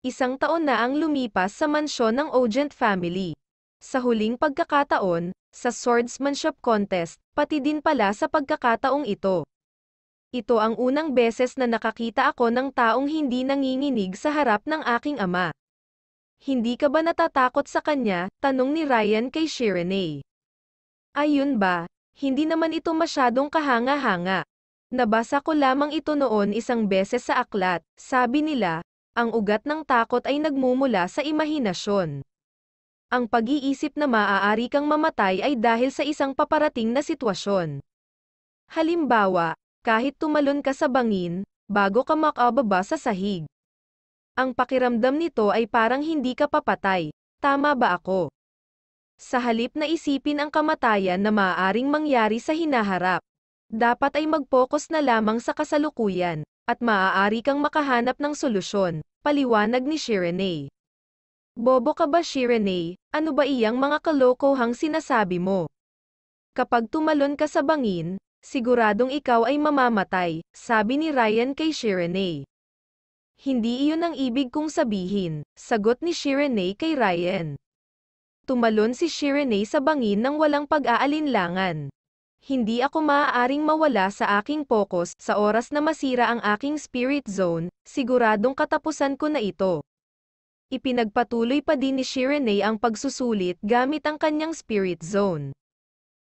Isang taon na ang lumipas sa mansyon ng Ogent family. Sa huling pagkakataon, sa swordsmanship contest, pati din pala sa pagkakataong ito. Ito ang unang beses na nakakita ako ng taong hindi nanginginig sa harap ng aking ama. Hindi ka ba natatakot sa kanya? Tanong ni Ryan kay Shireenay. Ayun ba, hindi naman ito masyadong kahanga-hanga. Nabasa ko lamang ito noon isang beses sa aklat, sabi nila, ang ugat ng takot ay nagmumula sa imahinasyon. Ang pag-iisip na maaari kang mamatay ay dahil sa isang paparating na sitwasyon. Halimbawa, kahit tumalon ka sa bangin, bago ka makababa sa sahig. Ang pakiramdam nito ay parang hindi ka papatay, tama ba ako? Sa halip na isipin ang kamatayan na maaaring mangyari sa hinaharap, dapat ay mag-focus na lamang sa kasalukuyan, at maaari kang makahanap ng solusyon, paliwanag ni Shireenay. Bobo ka ba Shireenay? Ano ba iyang mga kalokohang sinasabi mo? Kapag tumalon ka sa bangin, siguradong ikaw ay mamamatay, sabi ni Ryan kay Shireenay. Hindi iyon ang ibig kong sabihin, sagot ni Shireenay kay Ryan. Tumalon si Shireenay sa bangin nang walang pag-aalinlangan. Hindi ako maaaring mawala sa aking focus sa oras na masira ang aking spirit zone, siguradong katapusan ko na ito. Ipinagpatuloy pa din ni Shireenay ang pagsusulit gamit ang kanyang spirit zone.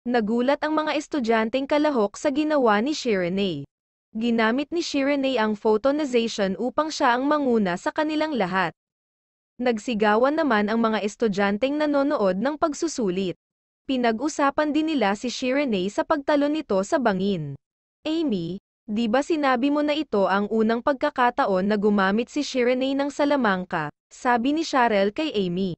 Nagulat ang mga estudyanteng kalahok sa ginawa ni Shireenay. Ginamit ni Shireenay ang photonization upang siya ang manguna sa kanilang lahat. Nagsigawan naman ang mga estudyanteng nanonood ng pagsusulit. Pinag-usapan din nila si Shireenay sa pagtalon nito sa bangin. Amy, di ba sinabi mo na ito ang unang pagkakataon na gumamit si Shireenay ng salamangka, sabi ni Cheryl kay Amy.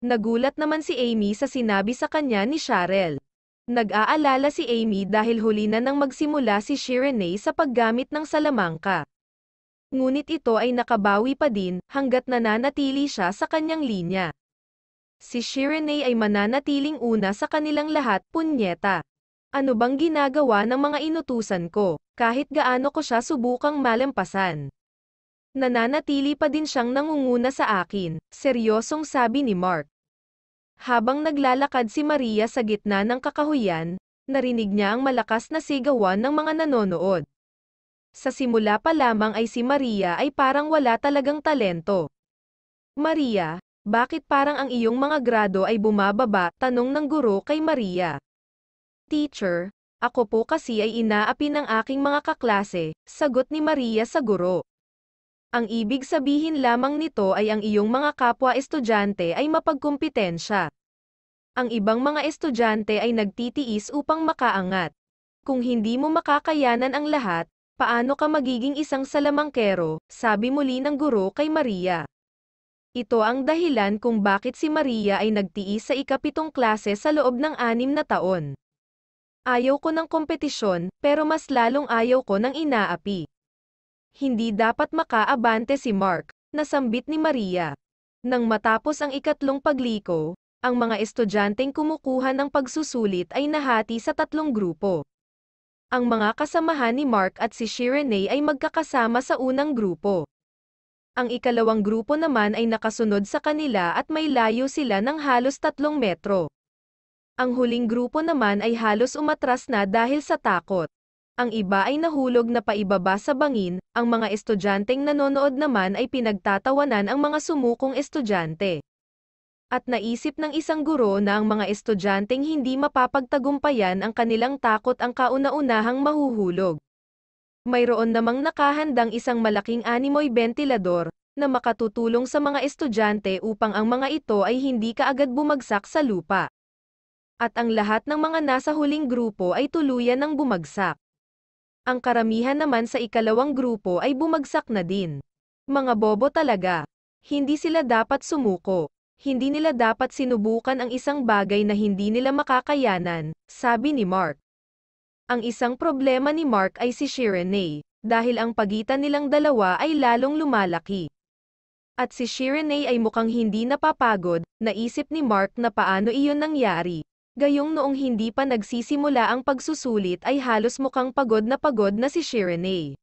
Nagulat naman si Amy sa sinabi sa kanya ni Cheryl. Nag-aalala si Amy dahil huli na nang magsimula si Shireenay sa paggamit ng salamangka. Ngunit ito ay nakabawi pa din hanggat nananatili siya sa kanyang linya. Si Shireenay ay mananatiling una sa kanilang lahat, punyeta. Ano bang ginagawa ng mga inutusan ko, kahit gaano ko siya subukang malampasan? Nananatili pa din siyang nangunguna sa akin, seryosong sabi ni Mark. Habang naglalakad si Maria sa gitna ng kakahuyan, narinig niya ang malakas na sigawan ng mga nanonood. Sa simula pa lamang ay si Maria ay parang wala talagang talento. Maria, bakit parang ang iyong mga grado ay bumababa? Tanong ng guro kay Maria. Teacher, ako po kasi ay inaapi ng aking mga kaklase, sagot ni Maria sa guro. Ang ibig sabihin lamang nito ay ang iyong mga kapwa-estudyante ay mapagkumpitensya. Ang ibang mga estudyante ay nagtitiis upang makaangat. Kung hindi mo makakayanan ang lahat, paano ka magiging isang salamangkero, sabi muli ng guro kay Maria. Ito ang dahilan kung bakit si Maria ay nagtiis sa ikapitong klase sa loob ng 6 na taon. Ayaw ko ng kompetisyon, pero mas lalong ayaw ko ng inaapi. Hindi dapat makaabante si Mark, nasambit ni Maria. Nang matapos ang ikatlong pagliko, ang mga estudyanteng kumukuha ng pagsusulit ay nahati sa 3 grupo. Ang mga kasamahan ni Mark at si Shireenay ay magkakasama sa unang grupo. Ang ikalawang grupo naman ay nakasunod sa kanila at may layo sila ng halos 3 metro. Ang huling grupo naman ay halos umatras na dahil sa takot. Ang iba ay nahulog na paibaba sa bangin, ang mga estudyanteng nanonood naman ay pinagtatawanan ang mga sumukong estudyante. At naisip ng isang guro na ang mga estudyanteng hindi mapapagtagumpayan ang kanilang takot ang kauna-unahang mahuhulog. Mayroon namang nakahandang isang malaking animoy bentilador, na makatutulong sa mga estudyante upang ang mga ito ay hindi kaagad bumagsak sa lupa. At ang lahat ng mga nasa huling grupo ay tuluyan ng bumagsak. Ang karamihan naman sa ikalawang grupo ay bumagsak na din. Mga bobo talaga. Hindi sila dapat sumuko. Hindi nila dapat sinubukan ang isang bagay na hindi nila makakayanan, sabi ni Mark. Ang isang problema ni Mark ay si Shireenay, dahil ang pagitan nilang dalawa ay lalong lumalaki. At si Shireenay ay mukhang hindi napapagod, naisip ni Mark na paano iyon nangyari. Gayong noong hindi pa nagsisimula ang pagsusulit ay halos mukhang pagod na si Shireenay.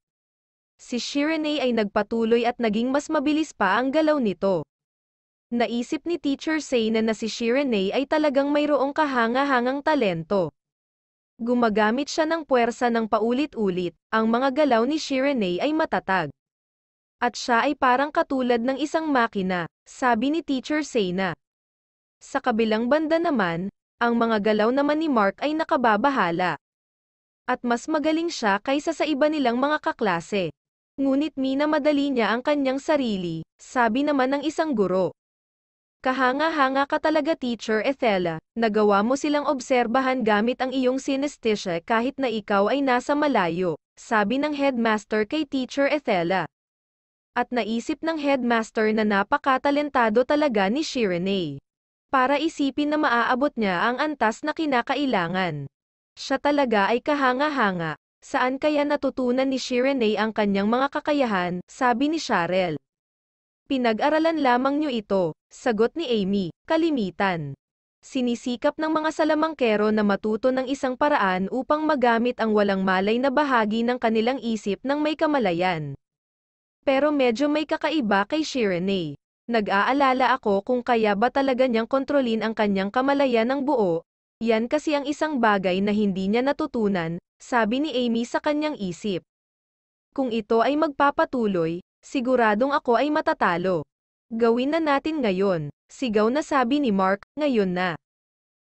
Si Shiranae ay nagpatuloy at naging mas mabilis pa ang galaw nito. Naisip ni Teacher Seina na si Shiranae ay talagang mayroong kahanga-hangang talento. Gumagamit siya ng puwersa ng paulit-ulit, ang mga galaw ni Shiranae ay matatag. At siya ay parang katulad ng isang makina, sabi ni Teacher Seina. Sa kabilang banda naman, ang mga galaw naman ni Mark ay nakababahala. At mas magaling siya kaysa sa iba nilang mga kaklase. Ngunit minamadali niya ang kanyang sarili, sabi naman ng isang guro. Kahanga-hanga ka talaga Teacher Ethela, nagawa mo silang obserbahan gamit ang iyong synesthesia kahit na ikaw ay nasa malayo, sabi ng headmaster kay Teacher Ethela. At naisip ng headmaster na napakatalentado talaga ni Shiranae. Para isipin na maaabot niya ang antas na kinakailangan. Siya talaga ay kahanga-hanga. Saan kaya natutunan ni Shiranae ang kanyang mga kakayahan, sabi ni Cheryl. Pinag-aralan lamang niyo ito, sagot ni Amy, kalimitan. Sinisikap ng mga salamangkero na matuto ng isang paraan upang magamit ang walang malay na bahagi ng kanilang isip ng may kamalayan. Pero medyo may kakaiba kay Shiranae. Nag-aalala ako kung kaya ba talaga niyang kontrolin ang kanyang kamalayan ng buo. Yan kasi ang isang bagay na hindi niya natutunan, sabi ni Amy sa kanyang isip. Kung ito ay magpapatuloy, siguradong ako ay matatalo. Gawin na natin ngayon, sigaw na sabi ni Mark, ngayon na.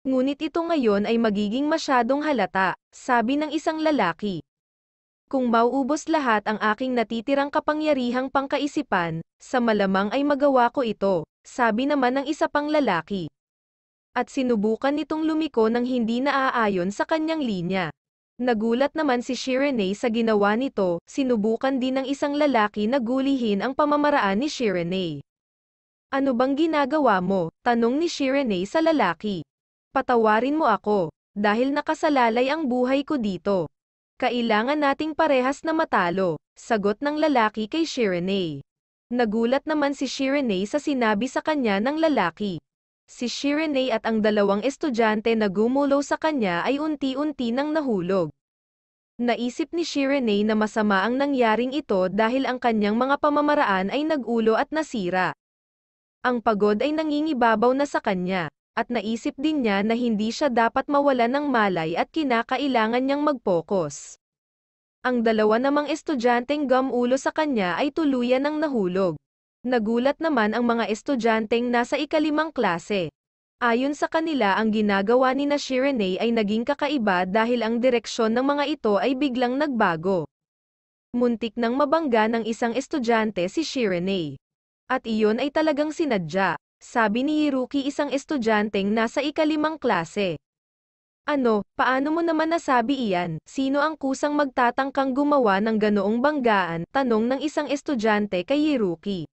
Ngunit ito ngayon ay magiging masyadong halata, sabi ng isang lalaki. Kung mauubos lahat ang aking natitirang kapangyarihang pangkaisipan, sa malamang ay magawa ko ito, sabi naman ng isa pang lalaki. At sinubukan nitong lumiko ng hindi naaayon sa kanyang linya. Nagulat naman si Shiranae sa ginawa nito, sinubukan din ng isang lalaki na gulihin ang pamamaraan ni Shiranae. Ano bang ginagawa mo? Tanong ni Shiranae sa lalaki. Patawarin mo ako, dahil nakasalalay ang buhay ko dito. Kailangan nating parehas na matalo, sagot ng lalaki kay Shiranae. Nagulat naman si Shiranae sa sinabi sa kanya ng lalaki. Si Shiranae at ang dalawang estudyante na gumulo sa kanya ay unti-unti nang nahulog. Naisip ni Shiranae na masama ang nangyaring ito dahil ang kanyang mga pamamaraan ay nag-ulo at nasira. Ang pagod ay nangingibabaw na sa kanya, at naisip din niya na hindi siya dapat mawala ng malay at kinakailangan niyang mag-focus. Ang dalawa namang estudyanteng gumulo sa kanya ay tuluyan ng nahulog. Nagulat naman ang mga estudyanteng nasa ikalimang klase. Ayon sa kanila ang ginagawa ni na Shiranae ay naging kakaiba dahil ang direksyon ng mga ito ay biglang nagbago. Muntik nang mabangga ng isang estudyante si Shiranae. At iyon ay talagang sinadya, sabi ni Hiruki isang estudyanteng nasa ikalimang klase. Ano, paano mo naman nasabi iyan? Sino ang kusang magtatangkang gumawa ng ganoong banggaan? Tanong ng isang estudyante kay Hiruki.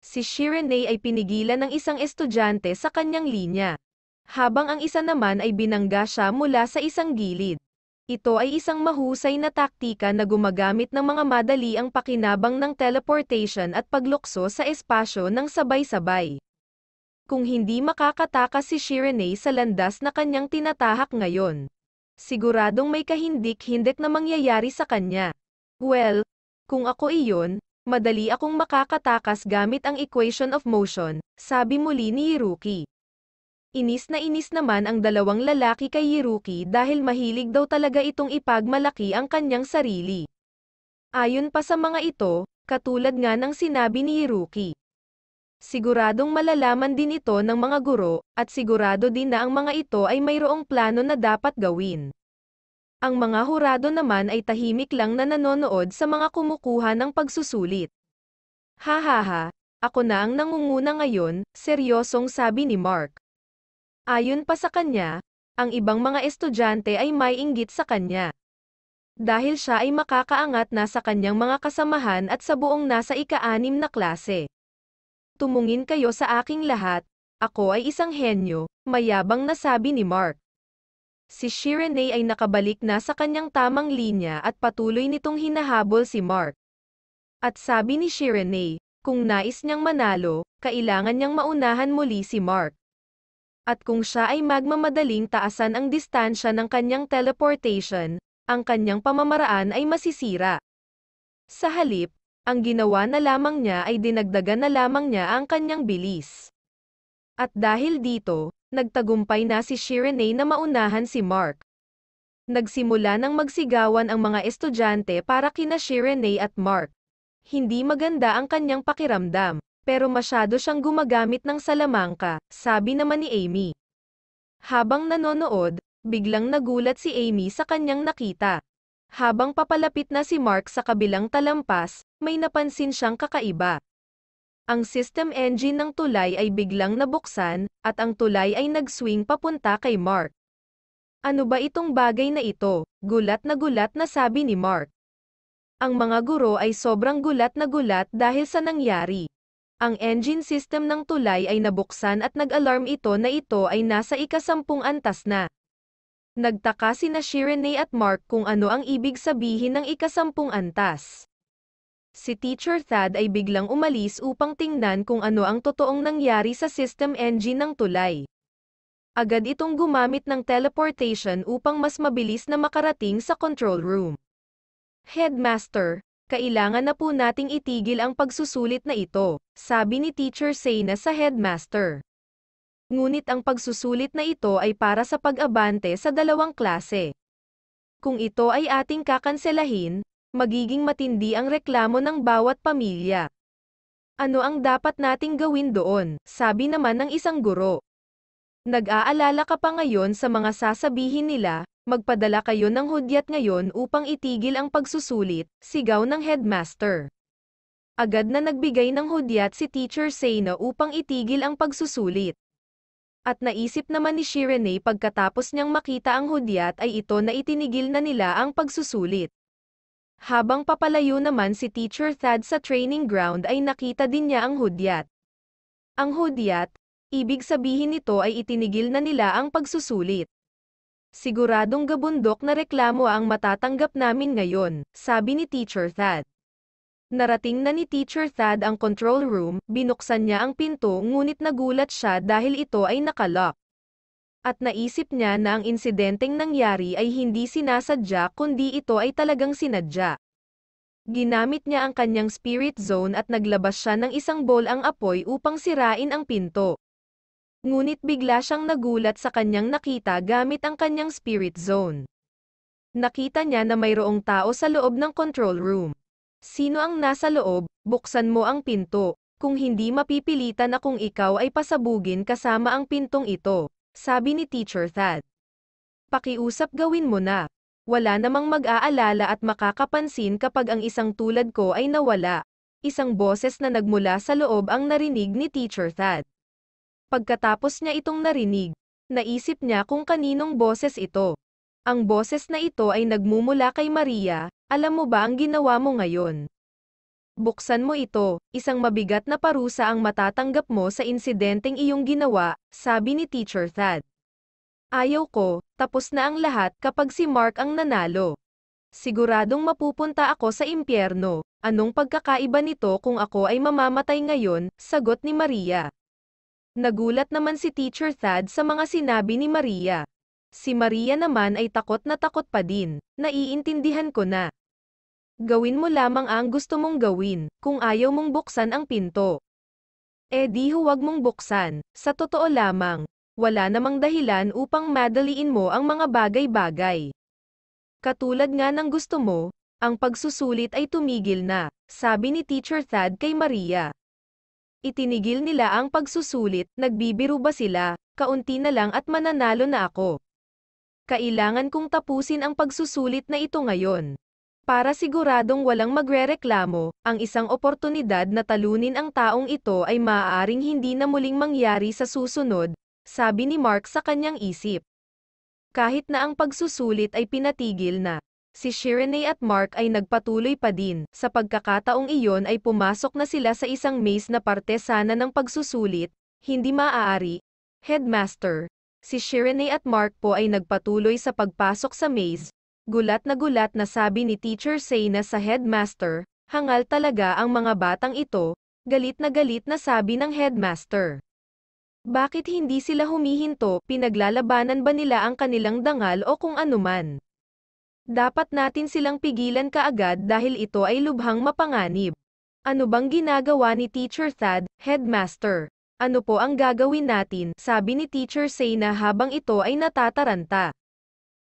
Si Shiranae ay pinigilan ng isang estudyante sa kanyang linya. Habang ang isa naman ay binangga siya mula sa isang gilid. Ito ay isang mahusay na taktika na gumagamit ng mga madali ang pakinabang ng teleportation at paglukso sa espasyo ng sabay-sabay. Kung hindi makakatakas si Shiranae sa landas na kanyang tinatahak ngayon, siguradong may kahindik-hindik na mangyayari sa kanya. Well, kung ako iyon, madali akong makakatakas gamit ang equation of motion, sabi muli ni Hiruki. Inis na inis naman ang dalawang lalaki kay Hiruki dahil mahilig daw talaga itong ipagmalaki ang kanyang sarili. Ayon pa sa mga ito, katulad nga ng sinabi ni Hiruki. Siguradong malalaman din ito ng mga guro, at sigurado din na ang mga ito ay mayroong plano na dapat gawin. Ang mga hurado naman ay tahimik lang na nanonood sa mga kumukuha ng pagsusulit. Hahaha, ako na ang nangunguna ngayon, seryosong sabi ni Mark. Ayon pa sa kanya, ang ibang mga estudyante ay may inggit sa kanya. Dahil siya ay makakaangat na sa kanyang mga kasamahan at sa buong nasa ika-6 na klase. Tumungin kayo sa aking lahat, ako ay isang henyo, mayabang na sabi ni Mark. Si Shiranae ay nakabalik na sa kanyang tamang linya at patuloy nitong hinahabol si Mark. At sabi ni Shiranae, kung nais niyang manalo, kailangan niyang maunahan muli si Mark. At kung siya ay magmamadaling taasan ang distansya ng kanyang teleportation, ang kanyang pamamaraan ay masisira. Sa halip, ang ginawa na lamang niya ay dinagdagan na lamang niya ang kanyang bilis. At dahil dito, nagtagumpay na si Shiranae na maunahan si Mark. Nagsimula nang magsigawan ang mga estudyante para kina Shiranae at Mark. Hindi maganda ang kanyang pakiramdam, pero masyado siyang gumagamit ng salamangka, sabi naman ni Amy. Habang nanonood, biglang nagulat si Amy sa kanyang nakita. Habang papalapit na si Mark sa kabilang talampas, may napansin siyang kakaiba. Ang system engine ng tulay ay biglang nabuksan, at ang tulay ay nag-swing papunta kay Mark. Ano ba itong bagay na ito? Gulat na sabi ni Mark. Ang mga guro ay sobrang gulat na gulat dahil sa nangyari. Ang engine system ng tulay ay nabuksan at nag-alarm ito na ito ay nasa ika-10 antas na. Nagtaka sina Shiranae at Mark kung ano ang ibig sabihin ng ika-10 antas. Si Teacher Thad ay biglang umalis upang tingnan kung ano ang totoong nangyari sa system engine ng tulay. Agad itong gumamit ng teleportation upang mas mabilis na makarating sa control room. Headmaster, kailangan na po nating itigil ang pagsusulit na ito, sabi ni Teacher Sena sa headmaster. Ngunit ang pagsusulit na ito ay para sa pag-abante sa 2 klase. Kung ito ay ating kakanselahin, magiging matindi ang reklamo ng bawat pamilya. Ano ang dapat nating gawin doon, sabi naman ng isang guro. Nag-aalala ka pa ngayon sa mga sasabihin nila, magpadala kayo ng hudyat ngayon upang itigil ang pagsusulit, sigaw ng headmaster. Agad na nagbigay ng hudyat si Teacher Sena upang itigil ang pagsusulit. At naisip naman ni Shiranae pagkatapos niyang makita ang hudyat ay ito na itinigil na nila ang pagsusulit. Habang papalayo naman si Teacher Thad sa training ground ay nakita din niya ang hudyat. Ang hudyat, ibig sabihin nito ay itinigil na nila ang pagsusulit. Siguradong gabundok na reklamo ang matatanggap namin ngayon, sabi ni Teacher Thad. Narating na ni Teacher Thad ang control room, binuksan niya ang pinto ngunit nagulat siya dahil ito ay nakalock. At naisip niya na ang insidenteng nangyari ay hindi sinasadya kundi ito ay talagang sinadya. Ginamit niya ang kanyang spirit zone at naglabas siya ng isang ball ang apoy upang sirain ang pinto. Ngunit bigla siyang nagulat sa kanyang nakita gamit ang kanyang spirit zone. Nakita niya na mayroong tao sa loob ng control room. Sino ang nasa loob? Buksan mo ang pinto. Kung hindi mapipilitan akong ikaw ay pasabugin kasama ang pintong ito, sabi ni Teacher Thad. Pakiusap gawin mo na. Wala namang mag-aalala at makakapansin kapag ang isang tulad ko ay nawala. Isang boses na nagmula sa loob ang narinig ni Teacher Thad. Pagkatapos niya itong narinig, naisip niya kung kaninong boses ito. Ang boses na ito ay nagmumula kay Maria. Alam mo ba ang ginawa mo ngayon? Buksan mo ito, isang mabigat na parusa ang matatanggap mo sa insidenteng iyong ginawa, sabi ni Teacher Thad. Ayaw ko, tapos na ang lahat kapag si Mark ang nanalo. Siguradong mapupunta ako sa impyerno. Anong pagkakaiba nito kung ako ay mamamatay ngayon, sagot ni Maria. Nagulat naman si Teacher Thad sa mga sinabi ni Maria. Si Maria naman ay takot pa din, naiintindihan ko na. Gawin mo lamang ang gusto mong gawin, kung ayaw mong buksan ang pinto. Di huwag mong buksan, sa totoo lamang, wala namang dahilan upang madaliin mo ang mga bagay-bagay. Katulad nga ng gusto mo, ang pagsusulit ay tumigil na, sabi ni Teacher Thad kay Maria. Itinigil nila ang pagsusulit, nagbibiro ba sila, kaunti na lang at mananalo na ako. Kailangan kong tapusin ang pagsusulit na ito ngayon. Para siguradong walang magrereklamo, ang isang oportunidad na talunin ang taong ito ay maaaring hindi na muling mangyari sa susunod, sabi ni Mark sa kanyang isip. Kahit na ang pagsusulit ay pinatigil na, si Shiranae at Mark ay nagpatuloy pa din. Sa pagkakataong iyon ay pumasok na sila sa isang maze na parte sana ng pagsusulit, hindi maaari. Headmaster, si Shiranae at Mark po ay nagpatuloy sa pagpasok sa maze. Gulat na sabi ni Teacher Sena sa headmaster, hangal talaga ang mga batang ito, galit na sabi ng headmaster. Bakit hindi sila humihinto, pinaglalabanan ba nila ang kanilang dangal o kung anuman? Dapat natin silang pigilan kaagad dahil ito ay lubhang mapanganib. Ano bang ginagawa ni Teacher Thad, Headmaster? Ano po ang gagawin natin? Sabi ni Teacher Seyna habang ito ay natataranta.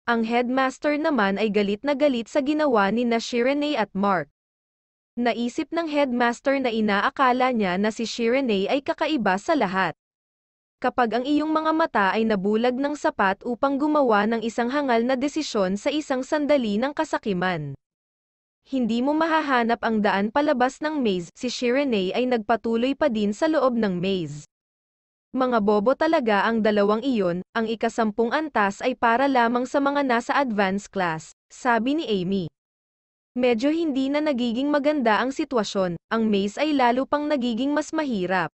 Ang headmaster naman ay galit na galit sa ginawa ni Shiranae at Mark. Naisip ng headmaster na inaakala niya na si Shiranae ay kakaiba sa lahat. Kapag ang iyong mga mata ay nabulag ng sapat upang gumawa ng isang hangal na desisyon sa isang sandali ng kasakiman, hindi mo mahahanap ang daan palabas ng maze. Si Shiranae ay nagpatuloy pa din sa loob ng maze. Mga bobo talaga ang dalawang iyon, ang ika-10 antas ay para lamang sa mga nasa advanced class, sabi ni Amy. Medyo hindi na nagiging maganda ang sitwasyon, ang maze ay lalo pang nagiging mas mahirap.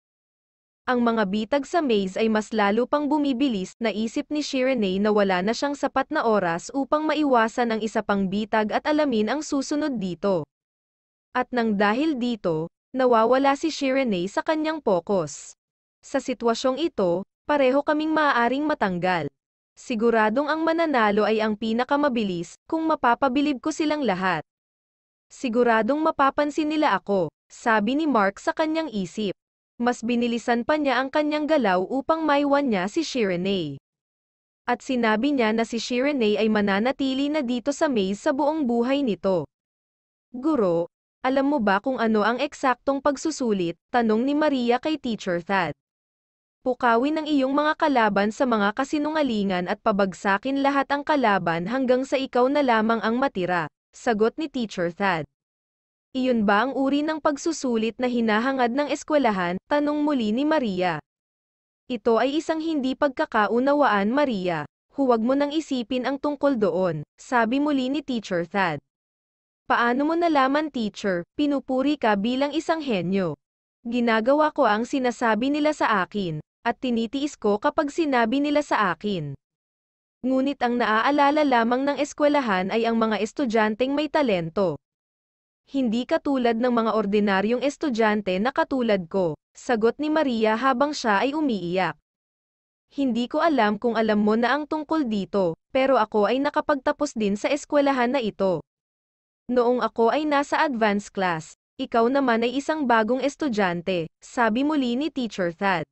Ang mga bitag sa maze ay mas lalo pang bumibilis. Naisip ni Shiranae na wala na siyang sapat na oras upang maiwasan ang isa pang bitag at alamin ang susunod dito. At nang dahil dito, nawawala si Shiranae sa kanyang focus. Sa sitwasyong ito, pareho kaming maaaring matanggal. Siguradong ang mananalo ay ang pinakamabilis, kung mapapabilib ko silang lahat. Siguradong mapapansin nila ako, sabi ni Mark sa kanyang isip. Mas binilisan pa niya ang kanyang galaw upang maiwan niya si Shiranae. At sinabi niya na si Shiranae ay mananatili na dito sa maze sa buong buhay nito. Guro, alam mo ba kung ano ang eksaktong pagsusulit? Tanong ni Maria kay Teacher Thad. Pukawin ang iyong mga kalaban sa mga kasinungalingan at pabagsakin lahat ang kalaban hanggang sa ikaw na lamang ang matira, sagot ni Teacher Thad. Iyon ba ang uri ng pagsusulit na hinahangad ng eskwelahan? Tanong muli ni Maria. Ito ay isang hindi pagkakaunawaan, Maria. Huwag mo nang isipin ang tungkol doon, sabi muli ni Teacher Thad. Paano mo nalaman, teacher? Pinupuri ka bilang isang henyo. Ginagawa ko ang sinasabi nila sa akin, at tinitiis ko kapag sinabi nila sa akin. Ngunit ang naaalala lamang ng eskwelahan ay ang mga estudyanteng may talento. Hindi katulad ng mga ordinaryong estudyante na katulad ko, sagot ni Maria habang siya ay umiiyak. Hindi ko alam kung alam mo na ang tungkol dito, pero ako ay nakapagtapos din sa eskwelahan na ito. Noong ako ay nasa advanced class, ikaw naman ay isang bagong estudyante, sabi muli ni Teacher Thad.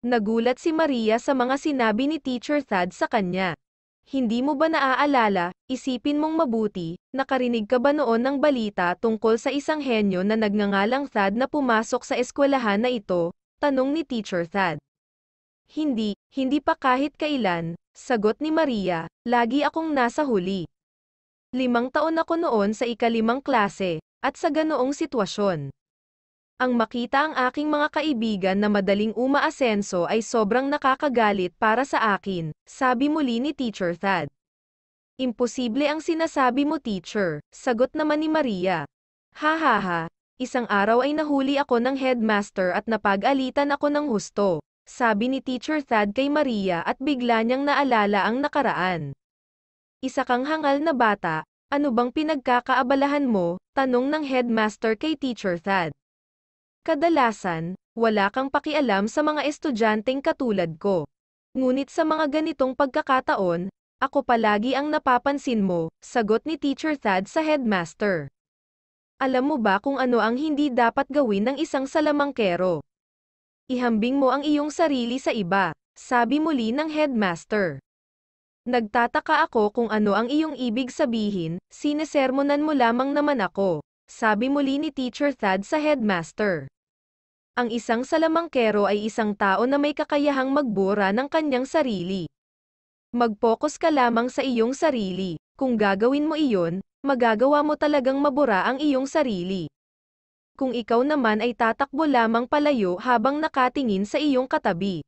Nagulat si Maria sa mga sinabi ni Teacher Thad sa kanya. Hindi mo ba naaalala, isipin mong mabuti, nakarinig ka ba noon ng balita tungkol sa isang henyo na nagngangalang Thad na pumasok sa eskwelahan na ito? Tanong ni Teacher Thad. Hindi pa kahit kailan, sagot ni Maria, lagi akong nasa huli. 5 taon ako noon sa ika-5 klase, at sa ganoong sitwasyon. Ang makita ang aking mga kaibigan na madaling umaasenso ay sobrang nakakagalit para sa akin, sabi muli ni Teacher Thad. Imposible ang sinasabi mo, teacher, sagot naman ni Maria. Ha, isang araw ay nahuli ako ng headmaster at napag-alitan ako ng husto, sabi ni Teacher Thad kay Maria at bigla niyang naalala ang nakaraan. Isa kang hangal na bata, ano bang pinagkakaabalahan mo? Tanong ng headmaster kay Teacher Thad. Kadalasan, wala kang pakialam sa mga estudyanteng katulad ko. Ngunit sa mga ganitong pagkakataon, ako palagi ang napapansin mo, sagot ni Teacher Thad sa headmaster. Alam mo ba kung ano ang hindi dapat gawin ng isang salamangkero? Ihambing mo ang iyong sarili sa iba, sabi muli ng headmaster. Nagtataka ako kung ano ang iyong ibig sabihin, sinesermonan mo lamang naman ako, sabi muli ni Teacher Thad sa headmaster. Ang isang salamangkero ay isang tao na may kakayahang magbura ng kanyang sarili. Mag-focus ka lamang sa iyong sarili. Kung gagawin mo iyon, magagawa mo talagang mabura ang iyong sarili. Kung ikaw naman ay tatakbo lamang palayo habang nakatingin sa iyong katabi,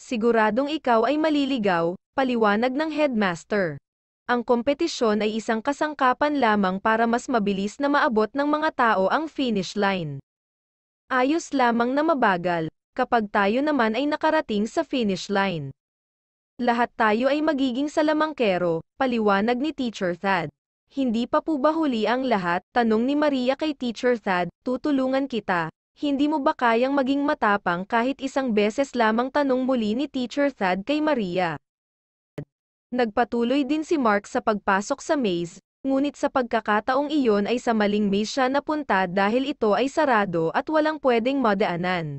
siguradong ikaw ay maliligaw, paliwanag ng headmaster. Ang kompetisyon ay isang kasangkapan lamang para mas mabilis na maabot ng mga tao ang finish line. Ayos lamang na mabagal, kapag tayo naman ay nakarating sa finish line. Lahat tayo ay magiging salamangkero, paliwanag ni Teacher Thad. Hindi pa po ba huli ang lahat? Tanong ni Maria kay Teacher Thad, tutulungan kita. Hindi mo ba kayang maging matapang kahit isang beses lamang? Tanong muli ni Teacher Thad kay Maria. Nagpatuloy din si Mark sa pagpasok sa maze, ngunit sa pagkakataong iyon ay sa maling maze siya napunta dahil ito ay sarado at walang pwedeng madaanan.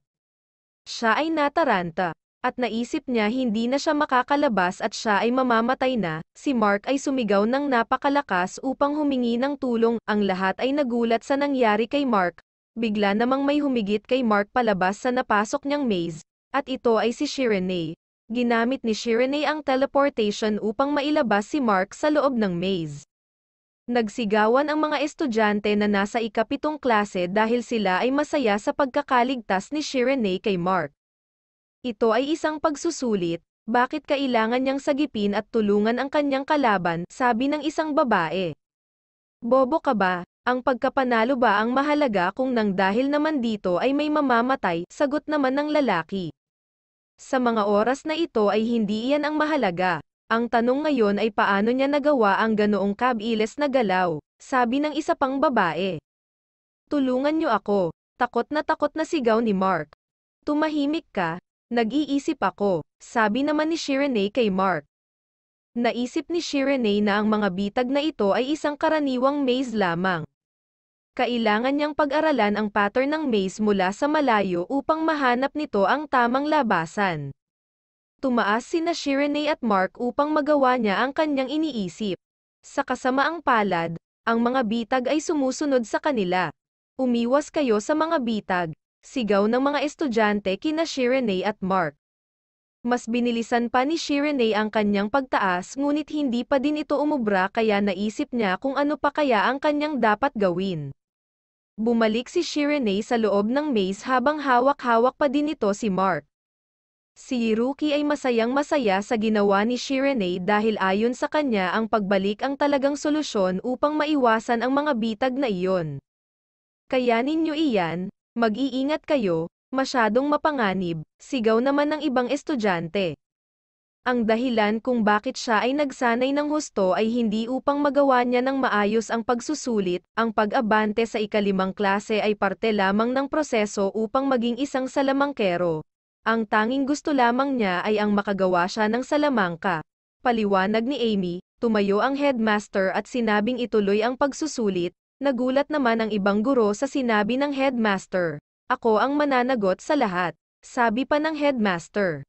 Siya ay nataranta, at naisip niya hindi na siya makakalabas at siya ay mamamatay na. Si Mark ay sumigaw ng napakalakas upang humingi ng tulong. Ang lahat ay nagulat sa nangyari kay Mark. Bigla namang may humigit kay Mark palabas sa napasok niyang maze, at ito ay si Shireenei. Ginamit ni Shireenei ang teleportation upang mailabas si Mark sa loob ng maze. Nagsigawan ang mga estudyante na nasa ikapitong klase dahil sila ay masaya sa pagkakaligtas ni Shireenei kay Mark. Ito ay isang pagsusulit, bakit kailangan niyang sagipin at tulungan ang kanyang kalaban, sabi ng isang babae. Bobo ka ba? Ang pagkapanalo ba ang mahalaga kung nang dahil naman dito ay may mamamatay, sagot naman ng lalaki. Sa mga oras na ito ay hindi iyan ang mahalaga. Ang tanong ngayon ay paano niya nagawa ang ganoong kabilis na galaw, sabi ng isa pang babae. Tulungan niyo ako, takot na sigaw ni Mark. Tumahimik ka, nag-iisip ako, sabi naman ni Shireenei kay Mark. Naisip ni Shireenei na ang mga bitag na ito ay isang karaniwang maze lamang. Kailangan niyang pag-aralan ang pattern ng maze mula sa malayo upang mahanap nito ang tamang labasan. Tumaas sina Shireenei at Mark upang magawa niya ang kanyang iniisip. Sa kasamaang palad, ang mga bitag ay sumusunod sa kanila. Umiwas kayo sa mga bitag, sigaw ng mga estudyante kina Shireenei at Mark. Mas binilisan pa ni Shireenei ang kanyang pagtaas ngunit hindi pa din ito umubra kaya naisip niya kung ano pa kaya ang kanyang dapat gawin. Bumalik si Shireenei sa loob ng maze habang hawak-hawak pa din ito si Mark. Si Hiruki ay masayang-masaya sa ginawa ni Shireenei dahil ayon sa kanya ang pagbalik ang talagang solusyon upang maiwasan ang mga bitag na iyon. Kayanin niyo iyan, mag-iingat kayo, masyadong mapanganib, sigaw naman ng ibang estudyante. Ang dahilan kung bakit siya ay nagsanay ng husto ay hindi upang magawa niya ng maayos ang pagsusulit, ang pag-abante sa ikalimang klase ay parte lamang ng proseso upang maging isang salamangkero. Ang tanging gusto lamang niya ay ang makagawa siya ng salamangka. Paliwanag ni Amy, tumayo ang headmaster at sinabing ituloy ang pagsusulit. Nagulat naman ang ibang guro sa sinabi ng headmaster. Ako ang mananagot sa lahat, sabi pa ng headmaster.